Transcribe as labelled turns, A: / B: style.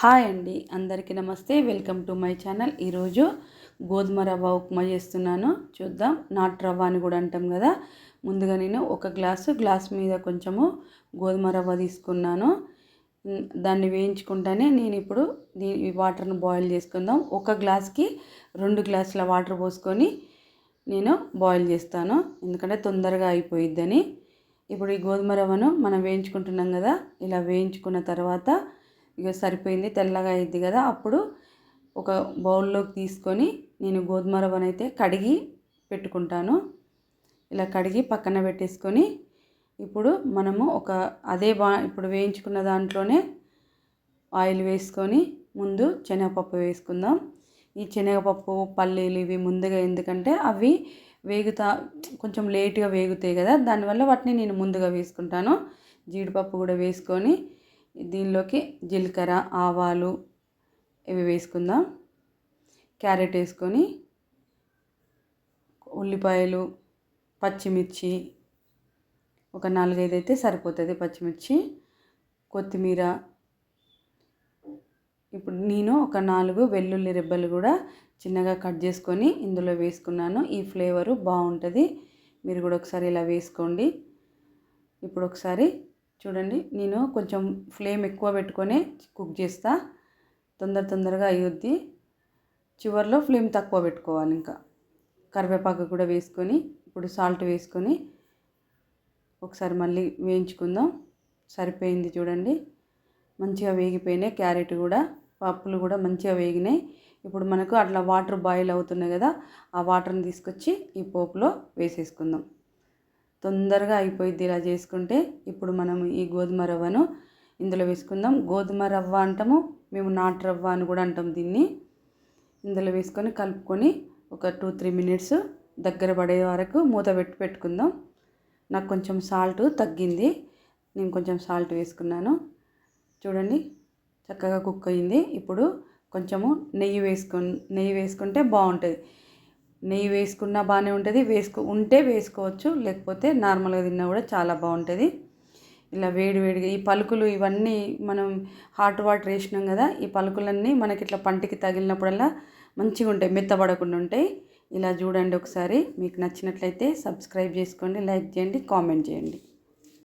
A: Hi అండి, అందరికీ నమస్తే. Welcome to my channel. ఈరోజు గోధుమ రవ్వ ఉప్మా చేస్తున్నాను. చూద్దాం. నాటు రవ్వ అని కూడా అంటాం కదా. ముందుగా నేను ఒక గ్లాస్ మీద కొంచెము గోధుమ రవ్వ తీసుకున్నాను. దాన్ని వేయించుకుంటానే నేను ఇప్పుడు ఈ వాటర్ను బాయిల్ చేసుకుందాం. ఒక గ్లాస్కి 2 గ్లాసుల వాటర్ పోసుకొని నేను బాయిల్ చేస్తాను, ఎందుకంటే తొందరగా అయిపోయిద్దని. ఇప్పుడు ఈ గోధుమ రవ్వను మనం వేయించుకుంటున్నాం కదా. ఇలా వేయించుకున్న తర్వాత ఇక సరిపోయింది, తెల్లగా అయింది కదా. అప్పుడు ఒక బౌల్లోకి తీసుకొని నేను గోధుమ రవ్వనైతే కడిగి పెట్టుకుంటాను. ఇలా కడిగి పక్కన పెట్టేసుకొని ఇప్పుడు మనము ఇప్పుడు వేయించుకున్న దాంట్లోనే ఆయిల్ వేసుకొని ముందు శనగపప్పు వేసుకుందాం. ఈ శనగపప్పు, పల్లీలు ఇవి ముందుగా, ఎందుకంటే అవి కొంచెం లేట్గా వేగుతాయి కదా, దానివల్ల వాటిని నేను ముందుగా వేసుకుంటాను. జీడిపప్పు కూడా వేసుకొని దీనిలోకి జీలకర్ర, ఆవాలు ఇవి వేసుకుందాం. క్యారెట్ వేసుకొని ఉల్లిపాయలు, పచ్చిమిర్చి ఒక 4-5 అయితే సరిపోతుంది. పచ్చిమిర్చి, కొత్తిమీర. ఇప్పుడు నేను ఒక 4 వెల్లుల్లి రెబ్బలు కూడా చిన్నగా కట్ చేసుకొని ఇందులో వేసుకున్నాను. ఈ ఫ్లేవరు బాగుంటుంది, మీరు కూడా ఒకసారి ఇలా వేసుకోండి. ఇప్పుడు ఒకసారి చూడండి, నేను కొంచెం ఫ్లేమ్ ఎక్కువ పెట్టుకొని కుక్ చేస్తా, తొందరగా అయ్యుద్ది. చివరిలో ఫ్లేమ్ తక్కువ పెట్టుకోవాలి. ఇంకా కరివేపాకు కూడా వేసుకొని ఇప్పుడు సాల్ట్ వేసుకొని ఒకసారి మళ్ళీ వేయించుకుందాం. సరిపోయింది చూడండి, మంచిగా వేగిపోయినాయి. క్యారెట్ కూడా, పప్పులు కూడా మంచిగా వేగినాయి. ఇప్పుడు మనకు అట్లా వాటర్ బాయిల్ అవుతున్నాయి కదా, ఆ వాటర్ని తీసుకొచ్చి ఈ పోపులో వేసేసుకుందాం. తొందరగా అయిపోయిద్ది ఇలా చేసుకుంటే. ఇప్పుడు మనం ఈ గోధుమ రవ్వను ఇందులో వేసుకుందాం. గోధుమ రవ్వ అంటాము మేము, నాటు రవ్వ అని కూడా అంటాం దీన్ని. ఇందులో వేసుకొని కలుపుకొని ఒక 2-3 మినిట్స్ దగ్గర పడే వరకు మూత పెట్టుకుందాం. నాకు కొంచెం సాల్ట్ తగ్గింది, నేను కొంచెం సాల్ట్ వేసుకున్నాను. చూడండి, చక్కగా కుక్ అయింది. ఇప్పుడు కొంచెము నెయ్యి వేసుకుంటే బాగుంటుంది. నెయ్యి వేసుకున్నా బాగానే ఉంటుంది, వేసుకోవచ్చు, లేకపోతే నార్మల్గా తిన్నా కూడా చాలా బాగుంటుంది. ఇలా వేడివేడిగా ఈ పలుకులు ఇవన్నీ మనం హాట్ వాటర్ వేసినాం కదా, ఈ పలుకులన్నీ మనకి ఇట్లా పంటికి తగిలినప్పుడల్లా మంచిగా ఉంటాయి, మెత్తబడకుండా ఉంటాయి. ఇలా చూడండి ఒకసారి. మీకు నచ్చినట్లయితే సబ్స్క్రైబ్ చేసుకోండి, లైక్ చేయండి, కామెంట్ చేయండి.